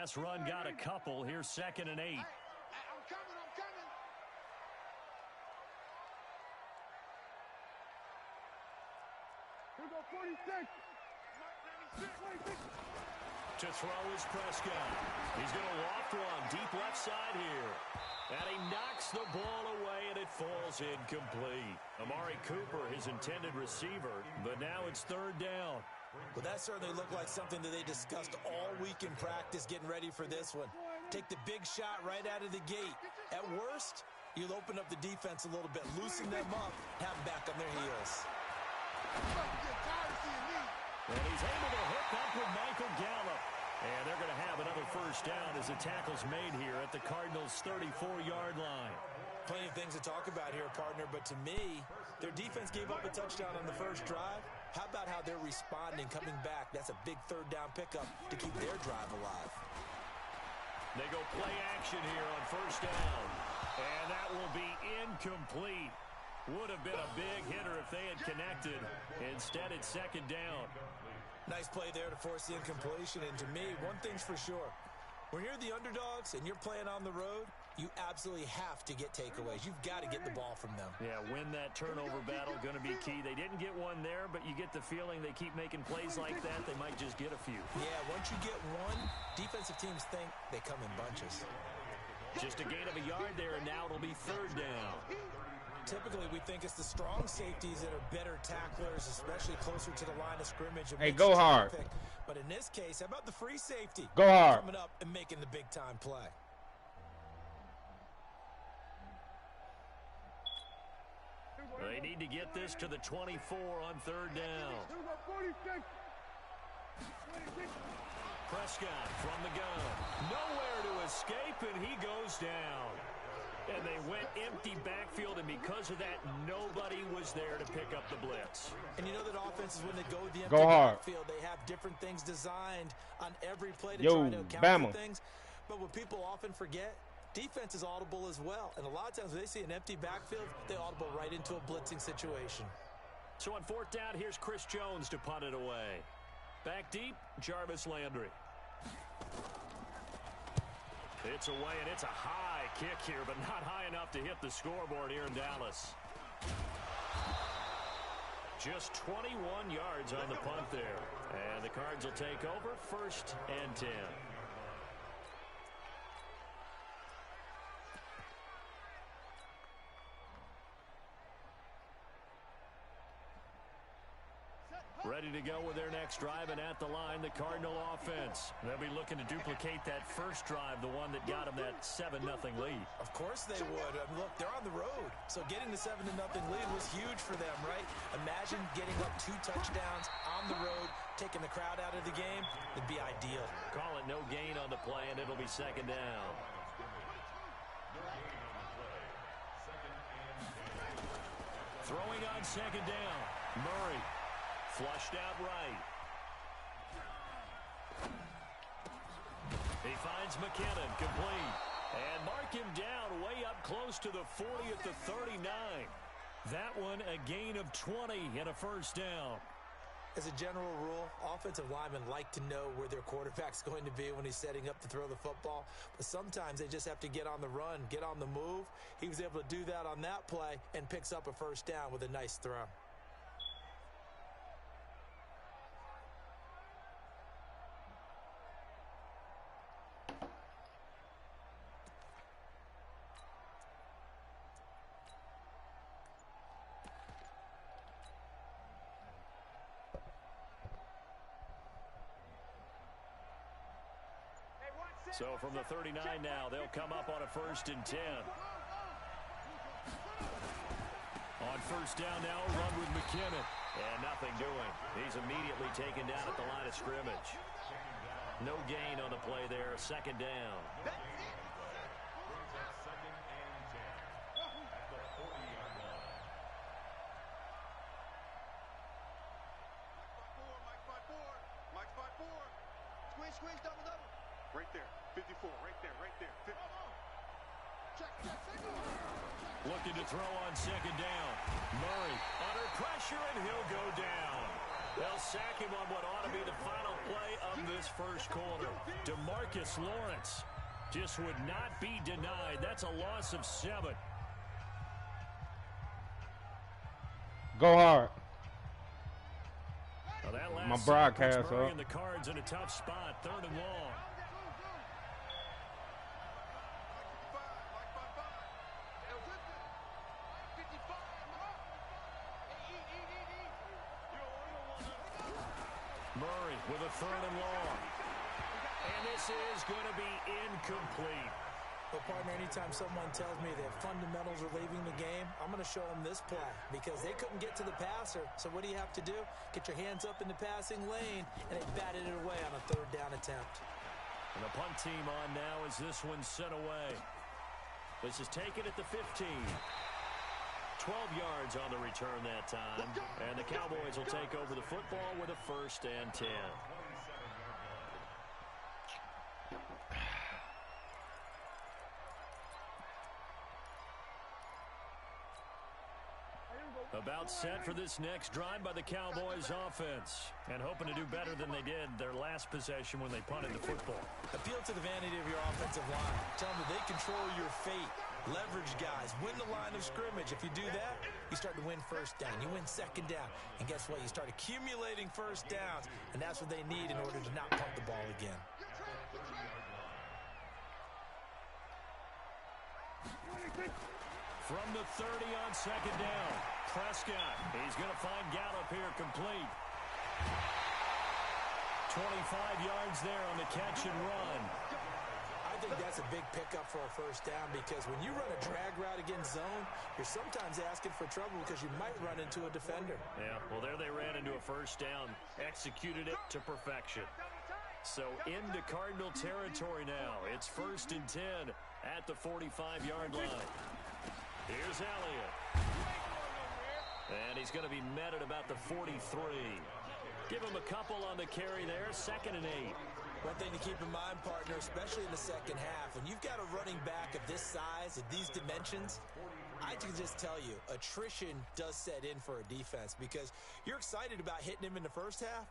pass run got a couple. Here's 2nd and 8. Hey, I'm coming. Here we go, 46. To throw is Prescott. He's going to loft one deep left side here. And he knocks the ball away, and it falls incomplete. Amari Cooper, his intended receiver, but now it's 3rd down. Well, that certainly looked like something that they discussed all week in practice, getting ready for this one. Take the big shot right out of the gate. At worst, you'll open up the defense a little bit, loosen them up, have them back on their heels. And he's able to hook up with Michael Gallup. And they're going to have another 1st down as the tackle's made here at the Cardinals' 34-yard line. Plenty of things to talk about here, partner, but to me, their defense gave up a touchdown on the first drive. How about how they're responding, coming back? That's a big 3rd down pickup to keep their drive alive. They go play action here on 1st down. And that will be incomplete. Would have been a big hitter if they had connected. Instead, it's 2nd down. Nice play there to force the incompletion. And to me, one thing's for sure. When you're the underdogs and you're playing on the road, you absolutely have to get takeaways. You've got to get the ball from them. Yeah, win that turnover battle, going to be key. They didn't get one there, but you get the feeling they keep making plays like that, they might just get a few. Yeah, once you get one, defensive teams think they come in bunches. Just a gain of a yard there, and now it'll be 3rd down. Typically, we think it's the strong safeties that are better tacklers, especially closer to the line of scrimmage. Hey, go hard. But in this case, how about the free safety? Go hard. Coming up and making the big-time play. They need to get this to the 24 on 3rd down. Prescott from the gun. Nowhere to escape, and he goes down. And they went empty backfield, and because of that, nobody was there to pick up the blitz. And you know that offenses, when they go with the empty backfield, they have different things designed on every play to try to account for things. But what people often forget, defense is audible as well. And a lot of times when they see an empty backfield, they audible right into a blitzing situation. So on 4th down, here's Chris Jones to punt it away. Back deep, Jarvis Landry. It's away, and it's a high kick here, but not high enough to hit the scoreboard here in Dallas. Just 21 yards on the punt there. And the Cards will take over 1st and 10. Ready to go with their next drive, and at the line, the Cardinal offense. They'll be looking to duplicate that first drive, the one that got them that 7-0 lead. Of course they would. Look, they're on the road, so getting the 7-0 lead was huge for them, right? Imagine getting up 2 touchdowns on the road, taking the crowd out of the game. It'd be ideal. Call it no gain on the play, and it'll be 2nd down. Throwing on 2nd down, Murray. Flushed out right. He finds McKinnon, complete. And mark him down way up close to the 40 at the 39. That one a gain of 20 and a 1st down. As a general rule, offensive linemen like to know where their quarterback's going to be when he's setting up to throw the football. But sometimes they just have to get on the run, get on the move. He was able to do that on that play and picks up a 1st down with a nice throw. So from the 39 now, they'll come up on a 1st and 10. On 1st down now, a run with McKinnon. And nothing doing. He's immediately taken down at the line of scrimmage. No gain on the play there, 2nd down. Squeeze, double. Right there, 54, right there. 50. Check. Looking to throw on 2nd down. Murray under pressure, and he'll go down. They'll sack him on what ought to be the final play of this first quarter. DeMarcus Lawrence just would not be denied. That's a loss of 7. Go hard. Well, that last my broadcast puts Murray up. and the Cards in a tough spot, 3rd and long. Murray with a 3rd and long. And this is going to be incomplete. Well, partner, anytime someone tells me that fundamentals are leaving the game, I'm going to show them this play because they couldn't get to the passer. So what do you have to do? Get your hands up in the passing lane, and they batted it away on a 3rd down attempt. And the punt team on now as this one's sent away. This is taken at the 15. 12 yards on the return that time. And the Cowboys will take over the football with a 1st and 10. About set for this next drive by the Cowboys offense. And hoping to do better than they did their last possession when they punted the football. Appeal to the vanity of your offensive line. Tell them that they control your fate. Leverage guys. Win the line of scrimmage. If you do that, you start to win 1st down. You win 2nd down. And guess what? You start accumulating 1st downs. And that's what they need in order to not punt the ball again. From the 30 on 2nd down. Prescott, he's going to find Gallup here complete. 25 yards there on the catch and run. I think that's a big pickup for a 1st down because when you run a drag route against zone, you're sometimes asking for trouble because you might run into a defender. Yeah, well, there they ran into a 1st down. Executed it to perfection. So into Cardinal territory now. It's 1st and 10 at the 45-yard line. Here's Elliott. And he's going to be met at about the 43. Give him a couple on the carry there. 2nd and 8. One thing to keep in mind, partner, especially in the 2nd half, when you've got a running back of this size, of these dimensions, I can just tell you, attrition does set in for a defense because you're excited about hitting him in the 1st half.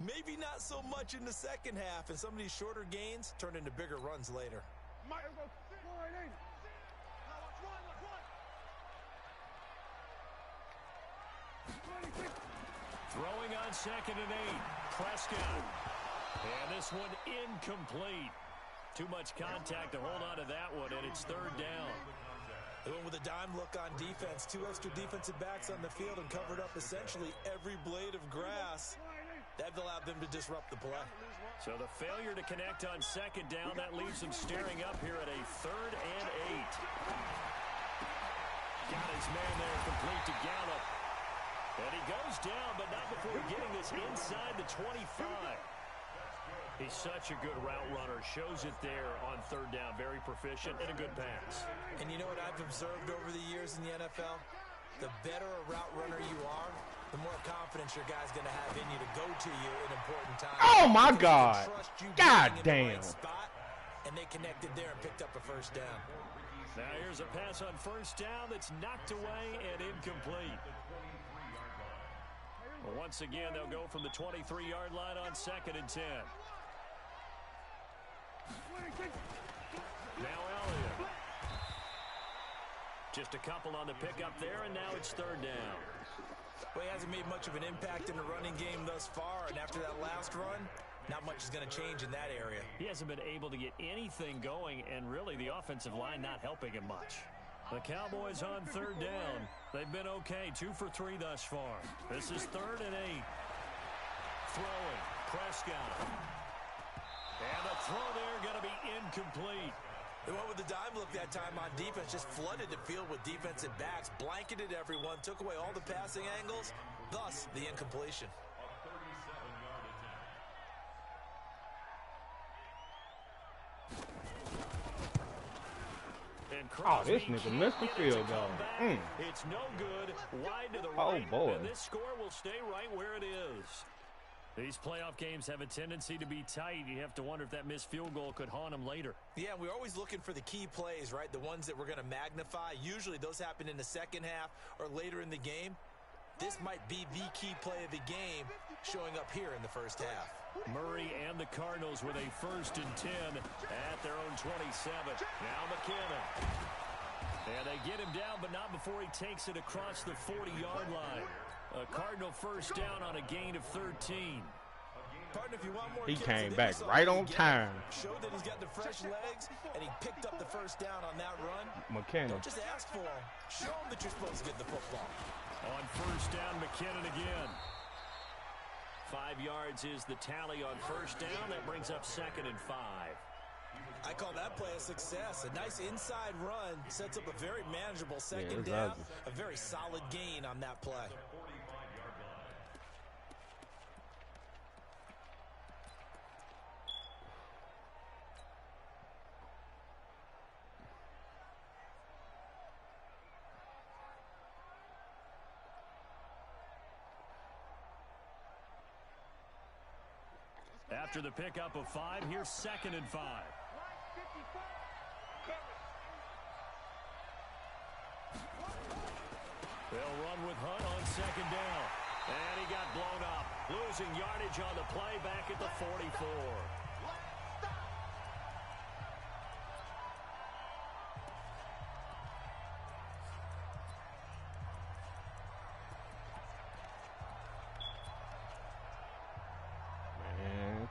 Maybe not so much in the 2nd half, and some of these shorter gains turn into bigger runs later. Throwing on 2nd and 8. Prescott. And this one incomplete. Too much contact to hold on to that one, and it's 3rd down. They went with a dime look on defense. 2 extra defensive backs on the field and covered up essentially every blade of grass. That allowed them to disrupt the play. So the failure to connect on 2nd down, that leaves them staring up here at a 3rd and 8. Got his man there complete to Gallup. And he goes down, but not before getting this inside the 25. He's such a good route runner. Shows it there on 3rd down. Very proficient and a good pass. And you know what I've observed over the years in the NFL? The better a route runner you are, the more confidence your guy's going to have in you to go to you in important times. Oh, my God. God damn. Spot, and they connected there and picked up a 1st down. Now here's a pass on 1st down that's knocked away and incomplete. Well, once again, they'll go from the 23-yard line on 2nd and 10. Now Elliott. Just a couple on the pickup there, and now it's 3rd down. Well, he hasn't made much of an impact in the running game thus far, and after that last run, not much is going to change in that area. He hasn't been able to get anything going, and really the offensive line not helping him much. The Cowboys on 3rd down. They've been okay, 2 for 3 thus far. This is 3rd and 8. Throwing, Prescott. And the throw there going to be incomplete. They went with the dime look that time on defense, just flooded the field with defensive backs, blanketed everyone, took away all the passing angles, thus the incompletion. Oh, this nigga missed the field goal. It's no good. Wide to the Oh, right. boy. And this score will stay right where it is. These playoff games have a tendency to be tight. You have to wonder if that missed field goal could haunt them later. Yeah, we're always looking for the key plays, right? The ones that we're going to magnify. Usually those happen in the 2nd half or later in the game. This might be the key play of the game showing up here in the first half. Murray and the Cardinals with a 1st and 10 at their own 27. Now McKinnon. And they get him down, but not before he takes it across the 40-yard line. A Cardinal first down on a gain of 13. Partner, if you want more he kids, came back right on time. Showed that he's got the fresh legs, and he picked up the first down on that run. McKinnon. Don't just ask for him. Show him that you're supposed to get the football. On first down, McKinnon again. 5 yards is the tally on first down. That brings up 2nd and 5. I call that play a success. A nice inside run sets up a very manageable second down. Ugly. A very solid gain on that play. After the pickup of 5, here's 2nd and 5. They'll run with Hunt on 2nd down. And he got blown up. Losing yardage on the play back at the 44.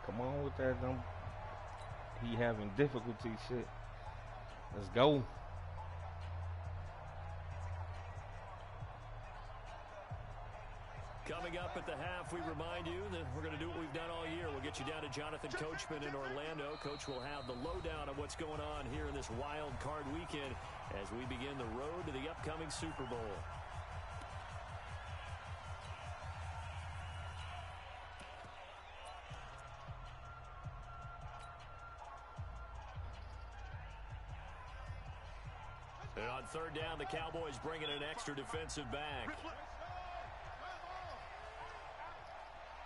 Come on with that. He having difficulty shit. Let's go. Coming up at the half, we remind you that we're going to do what we've done all year. We'll get you down to Jonathan Coachman in Orlando. Coach will have the lowdown on what's going on here in this wild card weekend as we begin the road to the upcoming Super Bowl. And on 3rd down, the Cowboys bringing an extra defensive back.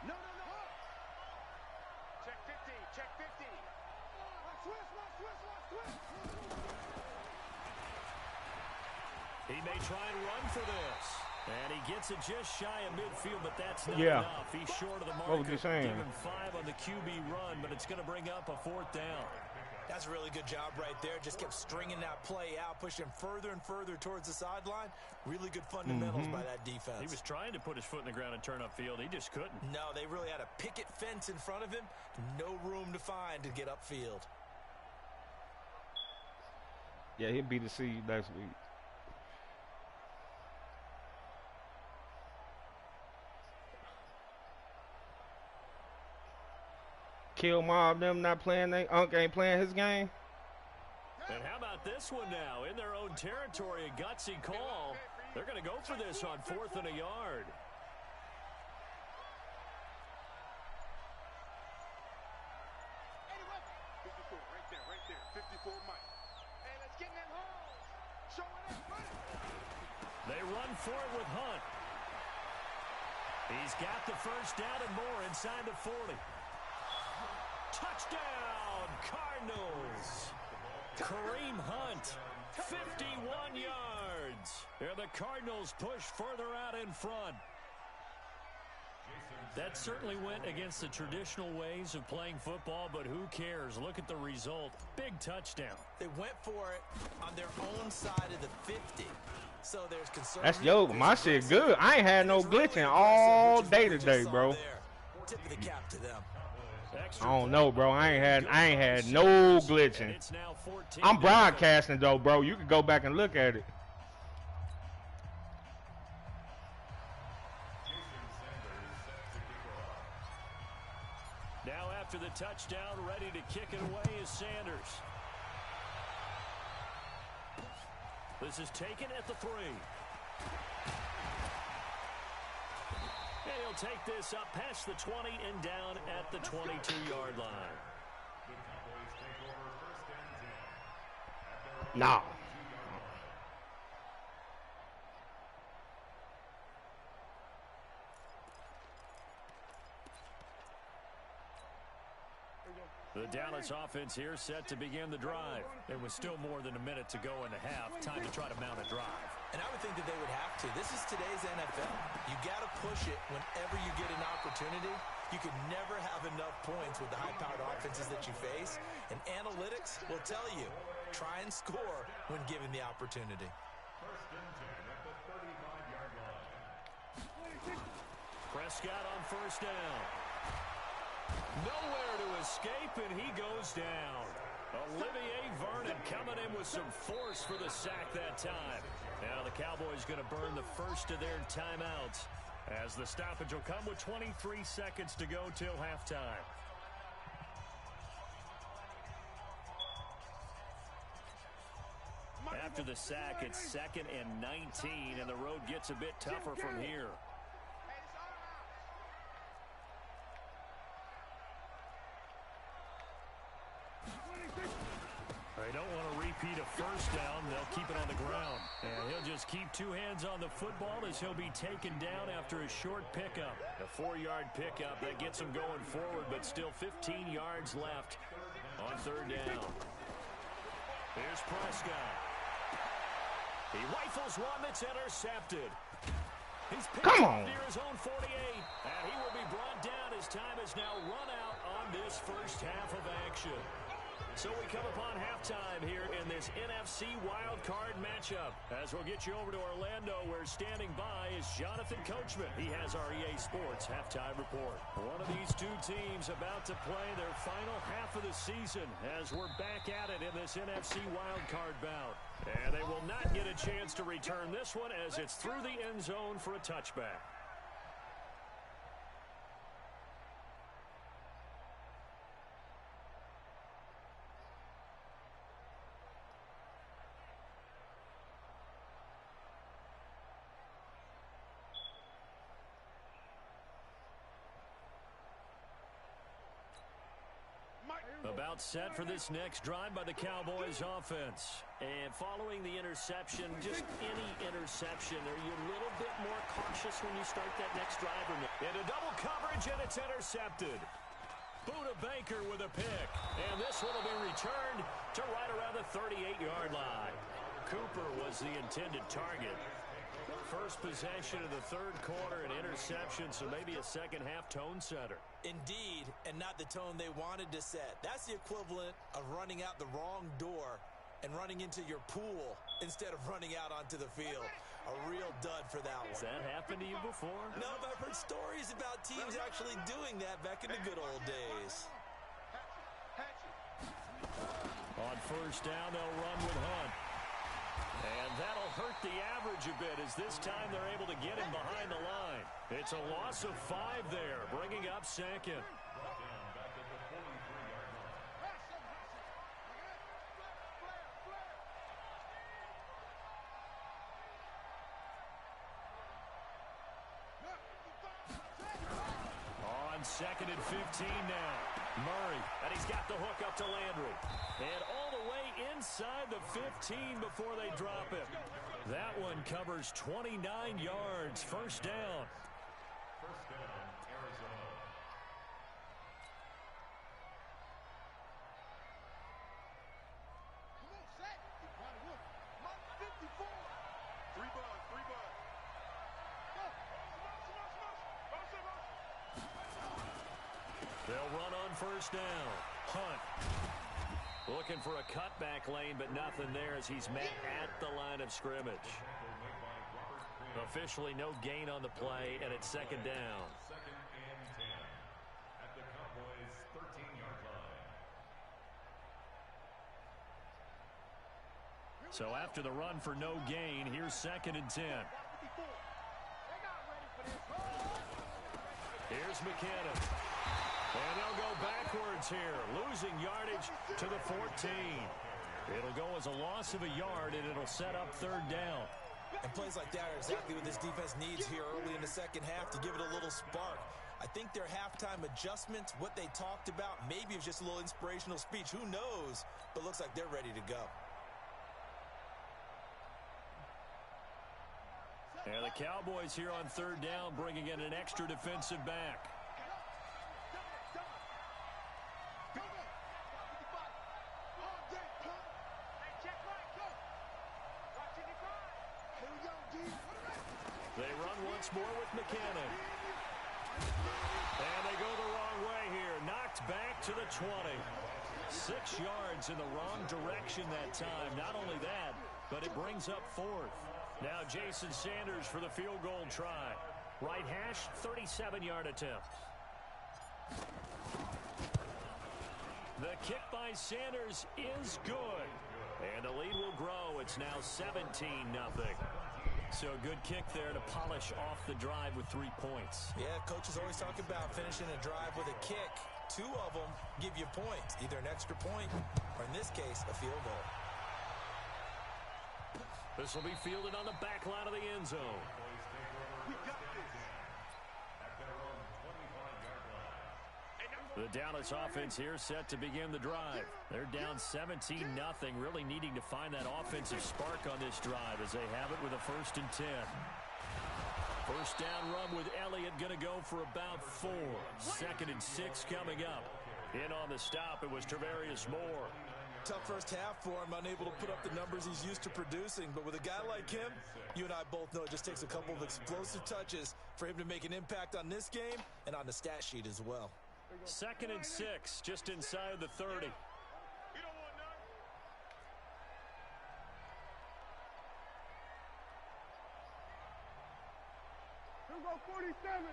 No. Check 50. Check 50. He may try and run for this. And he gets it just shy of midfield, but that's not Yeah. enough. He's short of the marker. What was you saying? Give him 5 on the QB run, but it's going to bring up a 4th down. That's a really good job right there. Just kept stringing that play out, pushing him further and further towards the sideline. Really good fundamentals by that defense. He was trying to put his foot in the ground and turn upfield. He just couldn't. No, they really had a picket fence in front of him. No room to find to get upfield. Yeah, he'll be the seed next week. Kill Mob them not playing. They Unc ain't playing his game. And how about this one now? In their own territory, a gutsy call. They're going to go for this on 4th and a yard. Right there. 54 Mike. Hey, let's get in that hole. Show it up, run it. They run for it with Hunt. He's got the first down and more inside the 40. Touchdown, Cardinals. Kareem Hunt, 51 yards. And the Cardinals push further out in front. That certainly went against the traditional ways of playing football, but who cares? Look at the result. Big touchdown. They went for it on their own side of the 50. So there's concern. That's my shit good. I ain't had no glitching all day today, bro. Tip of the cap to them. I don't know, bro. I ain't had no glitching. I'm broadcasting though, bro. You can go back and look at it. Now after the touchdown, ready to kick it away is Sanders. This is taken at the 3. And he'll take this up past the 20 and down at the 22-yard line. Nah. The Dallas offense here set to begin the drive. There was still more than a minute to go in the half. Time to try to mount a drive. And I would think that they would have to. This is today's NFL. You got to push it whenever you get an opportunity. You can never have enough points with the high-powered offenses that you face. And analytics will tell you, try and score when given the opportunity. First and 10 at the 35-yard line. Prescott on first down. Nowhere to escape, and he goes down. Olivier Vernon coming in with some force for the sack that time. Now the Cowboys going to burn the first of their timeouts, as the stoppage will come with 23 seconds to go till halftime. After the sack, it's 2nd and 19, and the road gets a bit tougher from here. They don't want to repeat a first down. They'll keep it on the ground. And he'll just keep two hands on the football as he'll be taken down after a short pickup. A 4-yard pickup that gets him going forward, but still 15 yards left on third down. Here's Prescott. He rifles one that's intercepted. He's picked up near his own 48, and he will be brought down as time is now run out on this first half of action. So we come upon halftime here in this NFC wildcard matchup, as we'll get you over to Orlando, where standing by is Jonathan Coachman. He has our EA Sports halftime report. One of these two teams about to play their final half of the season as we're back at it in this NFC wildcard bout. And they will not get a chance to return this one as it's through the end zone for a touchback. About set for this next drive by the Cowboys offense. And following the interception, just any interception, are you a little bit more cautious when you start that next drive? Into double coverage, and it's intercepted. Buda Baker with a pick. And this one will be returned to right around the 38-yard line. Cooper was the intended target. First possession of the third quarter, an interception, so maybe a second-half tone setter. Indeed, and not the tone they wanted to set. That's the equivalent of running out the wrong door and running into your pool instead of running out onto the field. A real dud for that one. Has that happened to you before? No, but I've heard stories about teams actually doing that back in the good old days. On first down, they'll run with Hunt. And that'll hurt the average a bit, as this time they're able to get him behind the line. It's a loss of 5 there, bringing up second. On 2nd and 15 now. Murray, and he's got the hook up to Landry. And all the way inside the 15 before they drop it. That one covers 29 yards. First down. First down, Arizona. Come on, Shaq. Keep trying to work. Mark 54. 3 bars, 3 bars. Go. They'll run on first down. Hunt. Looking for a cutback lane, but nothing there as he's met at the line of scrimmage. Officially no gain on the play, and it's second down. 2nd and 10 at the Cowboys' 13-yard line. So after the run for no gain, here's 2nd and 10. Here's McKinnon. And they'll go backwards here, losing yardage to the 14. It'll go as a loss of a yard, and it'll set up third down. And plays like that are exactly what this defense needs here early in the second half to give it a little spark. I think their halftime adjustments, what they talked about, maybe it was just a little inspirational speech. Who knows? But looks like they're ready to go. And the Cowboys here on third down, bringing in an extra defensive back. Here we go. They run once more with McKinnon. And they go the wrong way here. Knocked back to the 20. 6 yards in the wrong direction that time. Not only that, but it brings up 4th. Now Jason Sanders for the field goal try. Right hash, 37-yard attempt. The kick by Sanders is good. And the lead will grow. It's now 17-0. So a good kick there to polish off the drive with 3 points. Yeah, coaches always talk about finishing a drive with a kick. 2 of them give you points, either an extra point or, in this case, a field goal. This will be fielded on the back line of the end zone. We got this. The Dallas offense here set to begin the drive. They're down 17-0, really needing to find that offensive spark on this drive as they have it with a 1st and 10. First down run with Elliott going to go for about 4. 2nd and 6 coming up. In on the stop, it was Travarius Moore. Tough first half for him, unable to put up the numbers he's used to producing. But with a guy like him, you and I both know it just takes a couple of explosive touches for him to make an impact on this game and on the stat sheet as well. 2nd and 6, just inside the 30. You don't want none. Here go 47.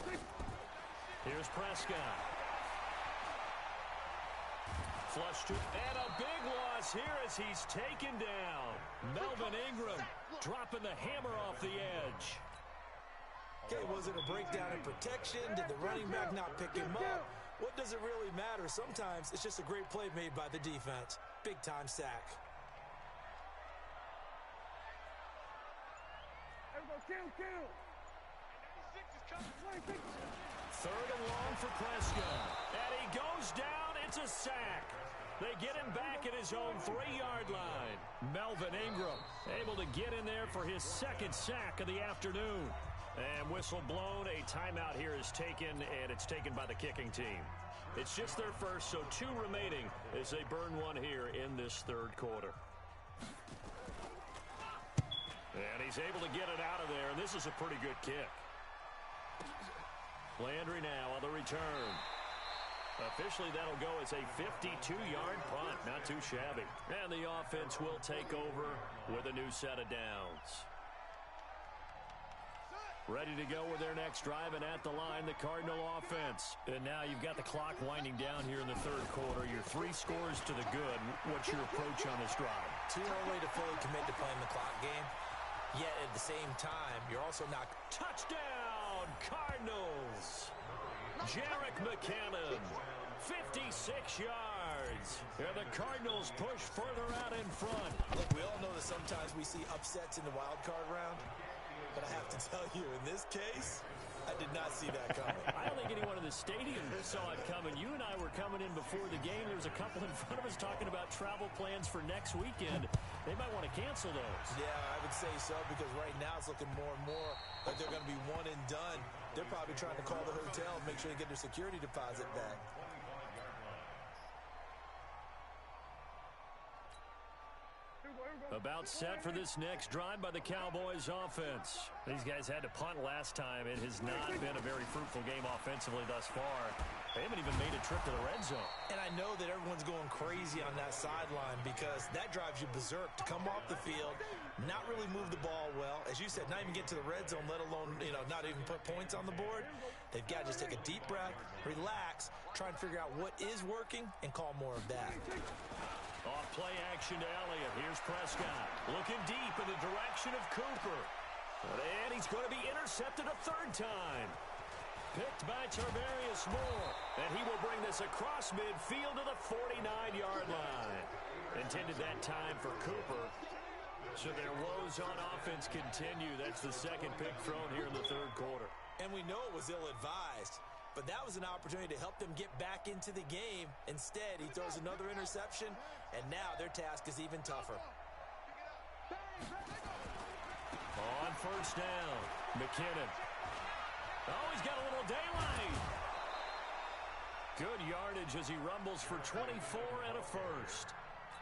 26. Here's Prescott. Flush to, and a big loss here as he's taken down. Melvin Ingram dropping the hammer off the edge. Okay, was it a breakdown in protection? Did the running back not pick him up? What does it really matter? Sometimes it's just a great play made by the defense. Big-time sack. Kill. 3rd and long for Prescott. And he goes down. It's a sack. They get him back at his own 3-yard line. Melvin Ingram able to get in there for his 2nd sack of the afternoon. And whistle blown. A timeout here is taken, and it's taken by the kicking team. It's just their first, so 2 remaining as they burn one here in this 3rd quarter. And he's able to get it out of there, and this is a pretty good kick. Landry now on the return. Officially, that'll go as a 52-yard punt. Not too shabby. And the offense will take over with a new set of downs. Ready to go with their next drive, and at the line, the Cardinal offense. And now you've got the clock winding down here in the 3rd quarter. Your 3 scores to the good. What's your approach on this drive? Too early to fully commit to playing the clock game. Yet at the same time, you're also not... Touchdown, Cardinals! Jerick McKinnon, 56 yards. And the Cardinals push further out in front. Look, we all know that sometimes we see upsets in the wild card round. But I have to tell you, in this case, I did not see that coming. I don't think anyone in the stadium saw it coming. You and I were coming in before the game. There was a couple in front of us talking about travel plans for next weekend. They might want to cancel those. Yeah, I would say so, because right now it's looking more and more like they're going to be one and done. They're probably trying to call the hotel and make sure they get their security deposit back. About set for this next drive by the Cowboys offense. These guys had to punt last time. It has not been a very fruitful game offensively thus far. They haven't even made a trip to the red zone. And I know that everyone's going crazy on that sideline because that drives you berserk to come off the field, not really move the ball well. As you said, not even get to the red zone, let alone, not even put points on the board. They've got to just take a deep breath, relax, try and figure out what is working, and call more of that. Off play action to Elliott. Here's Prescott looking deep in the direction of Cooper. And he's going to be intercepted a 3rd time. Picked by Travarius Moore. And he will bring this across midfield to the 49-yard line. Intended that time for Cooper. So their woes on offense continue. That's the 2nd pick thrown here in the 3rd quarter. And we know it was ill-advised. But that was an opportunity to help them get back into the game. Instead, he throws another interception, and now their task is even tougher. On 1st down, McKinnon. Oh, he's got a little daylight. Good yardage as he rumbles for 24 and a 1st.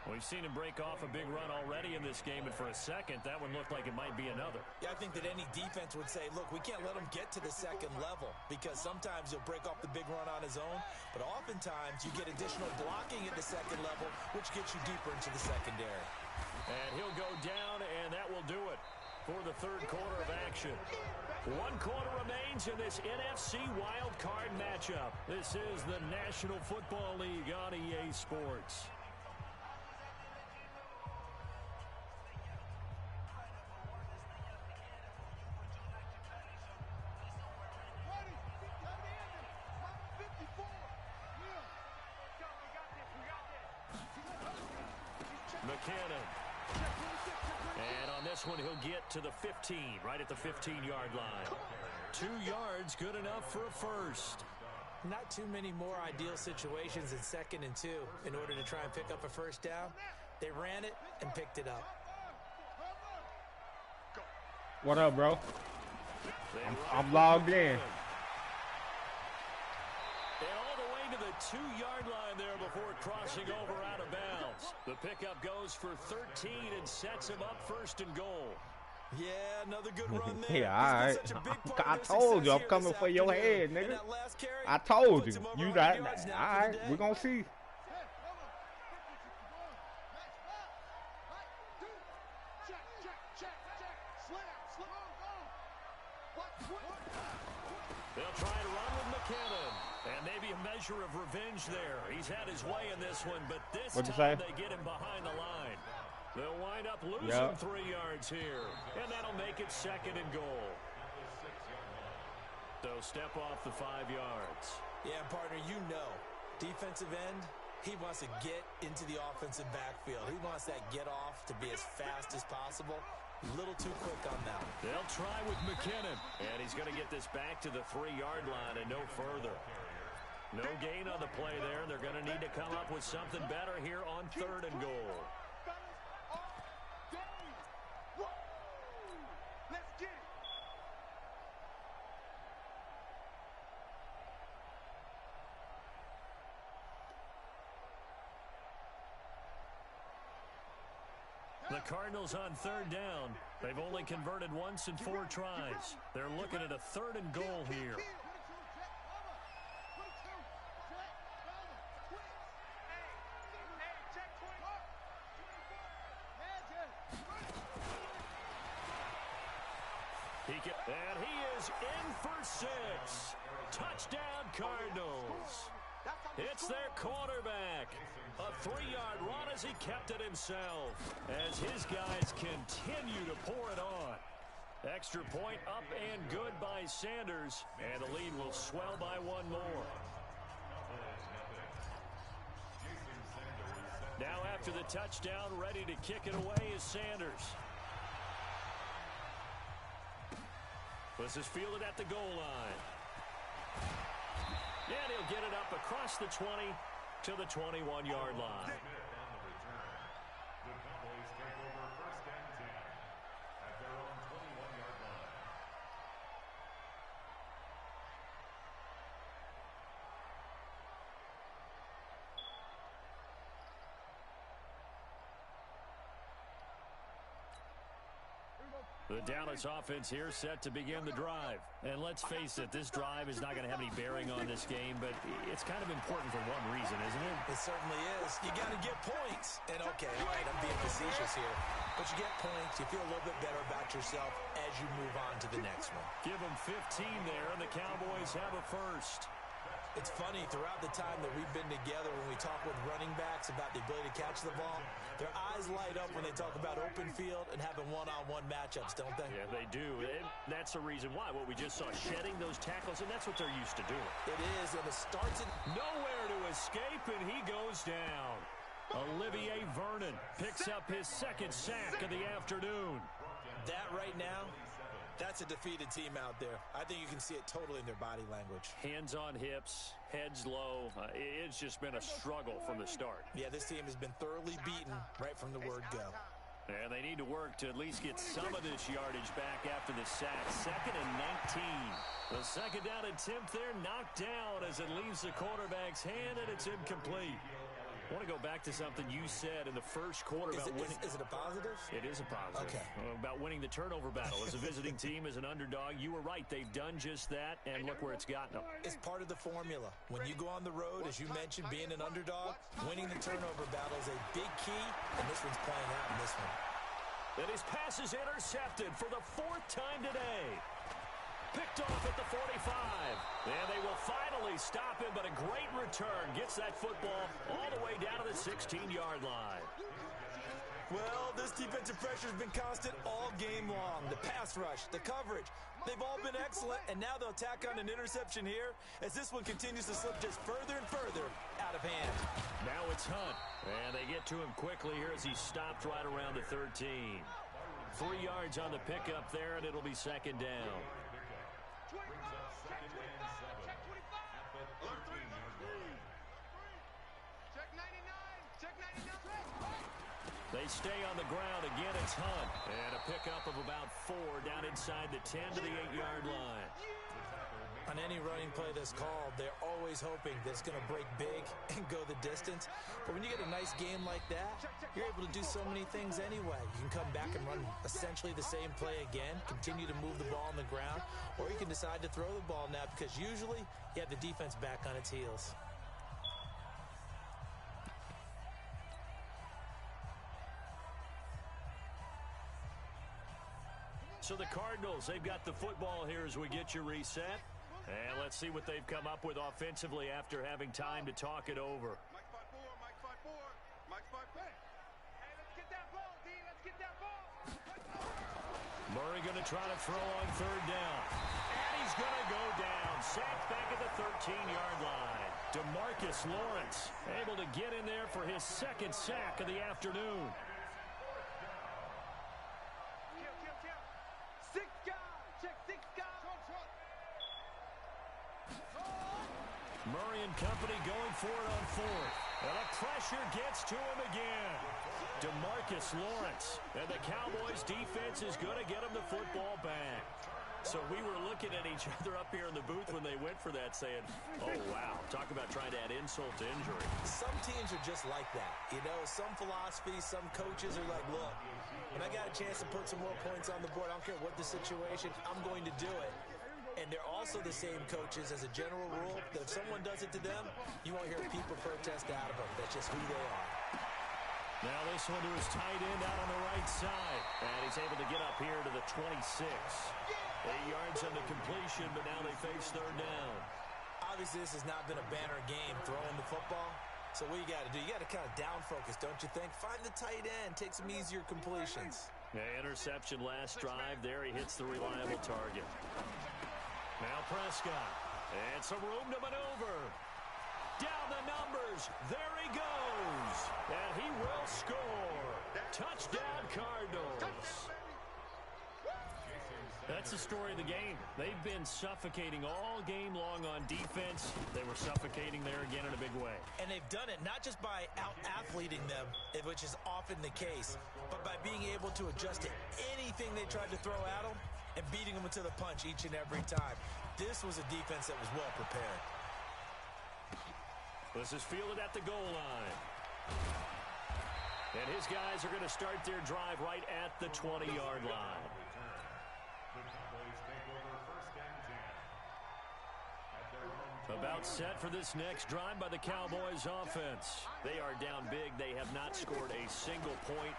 We've seen him break off a big run already in this game, and for a second, that one looked like it might be another. Yeah, I think that any defense would say, look, we can't let him get to the second level because sometimes he'll break off the big run on his own, but oftentimes you get additional blocking at the second level, which gets you deeper into the secondary. And he'll go down, and that will do it for the third quarter of action. 1 quarter remains in this NFC Wild Card matchup. This is the National Football League on EA Sports. McKinnon. And on this one, he'll get to the 15, right at the 15-yard line. 2 yards, good enough for a first. Not too many more ideal situations in 2nd and 2 in order to try and pick up a first down. They ran it and picked it up. What up, bro? I'm logged in. And all the way to the 2-yard line there before crossing over out of bounds. The pickup goes for 13 and sets him up 1st and goal. Yeah, another good run there. Yeah, all right. I told you I'm coming for your head, nigga. I told you. You got that. All right, we're going to see. They'll try to run with McKinnon. And maybe a measure of revenge there. He's had his way in this one, but this time they get him behind the line. They'll wind up losing 3 yards here. And that'll make it 2nd and goal. So step off the 5 yards. Yeah, partner, you know, defensive end, he wants to get into the offensive backfield. He wants that get off to be as fast as possible. A little too quick on that. They'll try with McKinnon. And he's going to get this back to the 3-yard line and no further. No gain on the play there. They're going to need to come up with something better here on 3rd and goal. Let's get it. The Cardinals on 3rd down. They've only converted once in 4 tries. They're looking at a 3rd and goal here. And he is in for 6. Touchdown, Cardinals. It's their quarterback. A 3-yard run as he kept it himself. As his guys continue to pour it on. Extra point up and good by Sanders. And the lead will swell by 1 more. Now after the touchdown, ready to kick it away is Sanders. This is fielded at the goal line. And he'll get it up across the 20 to the 21-yard line. The Cowboys take over 1st and 10 at their own 21-yard line. The Dallas offense here set to begin the drive. And let's face it, this drive is not going to have any bearing on this game, but it's kind of important for one reason, isn't it? It certainly is. You got to get points. And okay, all right, I'm being facetious here. But you get points, you feel a little bit better about yourself as you move on to the next one. Give them 15 there, and the Cowboys have a first. It's funny, throughout the time that we've been together, when we talk with running backs about the ability to catch the ball, their eyes light up when they talk about open field and having one-on-one matchups, don't they? Yeah, they do. And that's the reason why. What we just saw, shedding those tackles, and that's what they're used to doing. It is, and it starts in nowhere to escape, and he goes down. Olivier Vernon picks up his 2nd sack of the afternoon. That right now, that's a defeated team out there. I think you can see it totally in their body language. Hands on hips, heads low. It's just been a struggle from the start. Yeah, this team has been thoroughly beaten right from the word go. And they need to work to at least get some of this yardage back after the sack. 2nd and 19. The 2nd down attempt there knocked down as it leaves the quarterback's hand, and it's incomplete. I want to go back to something you said in the first quarter about winning. Is it a positive? It is a positive. Okay. About winning the turnover battle. As a visiting team, as an underdog, you were right. They've done just that, and look where it's gotten them. It's part of the formula. When you go on the road, as you mentioned, being an underdog, winning the turnover battle is a big key, and this one's playing out in this one. And his pass is intercepted for the 4th time today. Picked off at the 45. And they will finally stop him, but a great return. Gets that football all the way down to the 16-yard line. Well, this defensive pressure has been constant all game long. The pass rush, the coverage, they've all been excellent, and now they'll tack on an interception here as this one continues to slip just further and further out of hand. Now it's Hunt, and they get to him quickly here as he stopped right around the 13. 3 yards on the pickup there, and it'll be 2nd down. They stay on the ground. Again, it's Hunt. And a pickup of about 4 down inside the 10 to the 8-yard line. On any running play that's called, they're always hoping that it's going to break big and go the distance. But when you get a nice game like that, you're able to do so many things anyway. You can come back and run essentially the same play again, continue to move the ball on the ground, or you can decide to throw the ball now because usually you have the defense back on its heels. So the Cardinals, they've got the football here as we get you reset. And let's see what they've come up with offensively after having time to talk it over. Mike 5-4, Mike 5-4, Mike 5-4. Hey, let's get that ball, D. Let's get that ball. Murray going to try to throw on 3rd down. And he's going to go down. Sacked back at the 13-yard line. DeMarcus Lawrence able to get in there for his 2nd sack of the afternoon. Murray and company going for it on 4th. And the pressure gets to him again. DeMarcus Lawrence. And the Cowboys defense is going to get him the football back. So we were looking at each other up here in the booth when they went for that saying, oh, wow, talk about trying to add insult to injury. Some teams are just like that. You know, some philosophies, some coaches are like, look, when I got a chance to put some more points on the board, I don't care what the situation, I'm going to do it. And they're also the same coaches as a general rule that if someone does it to them, you won't hear people protest out of them. That's just who they are. Now this one to his tight end out on the right side. And he's able to get up here to the 26. 8 yards on the completion, but now they face 3rd down. Obviously, this has not been a banner game throwing the football. So what you got to do, you got to kind of down focus, don't you think? Find the tight end, take some easier completions. Yeah, interception last drive. There he hits the reliable target. Now Prescott. And some room to maneuver. Down the numbers. There he goes. And he will score. Touchdown, Cardinals. That's the story of the game. They've been suffocating all game long on defense. They were suffocating there again in a big way. And they've done it not just by out-athleting them, which is often the case, but by being able to adjust to anything they tried to throw at them and beating them to the punch each and every time. This was a defense that was well prepared. This is fielded at the goal line. And his guys are going to start their drive right at the 20-yard line. About set for this next drive by the Cowboys offense. They are down big. They have not scored a single point.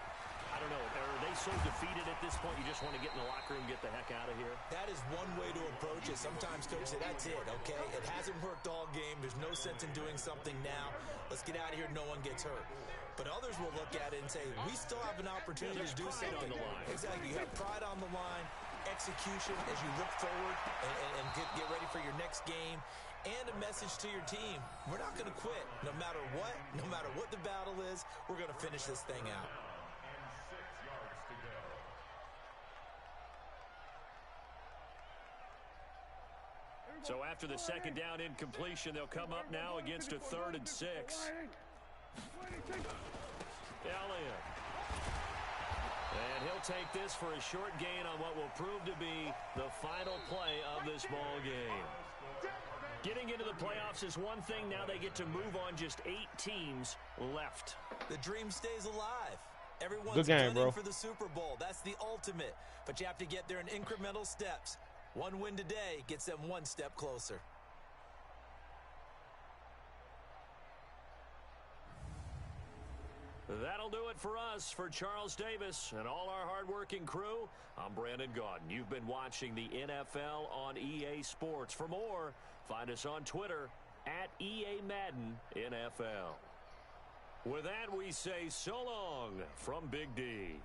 I don't know. Are they so defeated at this point you just want to get in the locker room and get the heck out of here? That is one way to approach it. Sometimes coaches say, that's it, okay? It hasn't worked all game. There's no sense in doing something now. Let's get out of here. No one gets hurt. But others will look at it and say, we still have an opportunity to do something. On the line. Exactly. You have pride on the line, execution as you look forward and get ready for your next game. And a message to your team. We're not going to quit. No matter what the battle is, we're going to finish this thing out. So after the 2nd down incompletion, they'll come up now against a 3rd and 6. Elliott. And he'll take this for a short gain on what will prove to be the final play of this ball game. Getting into the playoffs is one thing. Now they get to move on. Just 8 teams left. The dream stays alive. Everyone's Good game, gunning bro. for the Super Bowl. That's the ultimate. But you have to get there in incremental steps. One win today gets them one step closer. That'll do it for us. For Charles Davis and all our hardworking crew, I'm Brandon Gaudin. You've been watching the NFL on EA Sports. For more, find us on Twitter at EA Madden NFL. With that, we say so long from Big D.